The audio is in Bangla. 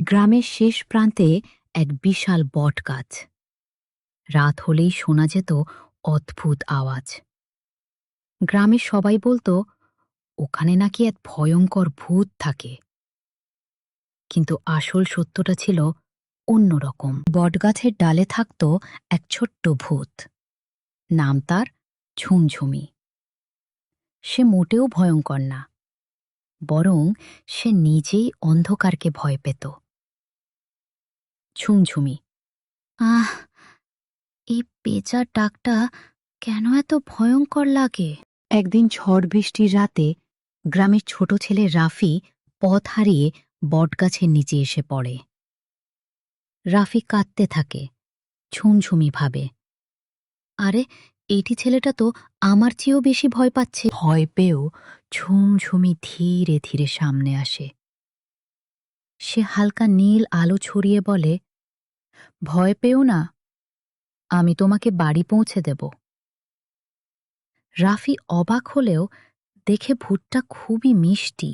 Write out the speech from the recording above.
গ্রামের শেষ প্রান্তে এক বিশাল বটগাছ। রাত হলেই শোনা যেত অদ্ভুত আওয়াজ। গ্রামের সবাই বলতো ওখানে নাকি এক ভয়ঙ্কর ভূত থাকে। কিন্তু আসল সত্যটা ছিল অন্যরকম। বটগাছের ডালে থাকত এক ছোট্ট ভূত। নাম তার ঝুমঝুমি। সে মোটেও ভয়ঙ্কর না, বরং সে নিজেই অন্ধকারকে ভয় পেত। ঝুমঝুমি, আহ, এই পেঁচার ডাকটা কেন এত ভয়ঙ্কর লাগে? একদিন ঝড় বৃষ্টির রাতে গ্রামের ছোট ছেলে রাফি পথ হারিয়ে বটগাছের নিচে এসে পড়ে। রাফি কাঁদতে থাকে। ঝুমঝুমি ভাবে, আরে এইটি ছেলেটা তো আমার চেয়েও বেশি ভয় পাচ্ছে। ভয় পেয়েও ঝুমঝুমি ধীরে ধীরে সামনে আসে। সে হালকা নীল আলো ছড়িয়ে বলে, ভয় পেও না, আমি তোমাকে বাড়ি পৌঁছে দেব। রাফি অবাক হলেও দেখে ভূতটা খুবই মিষ্টি।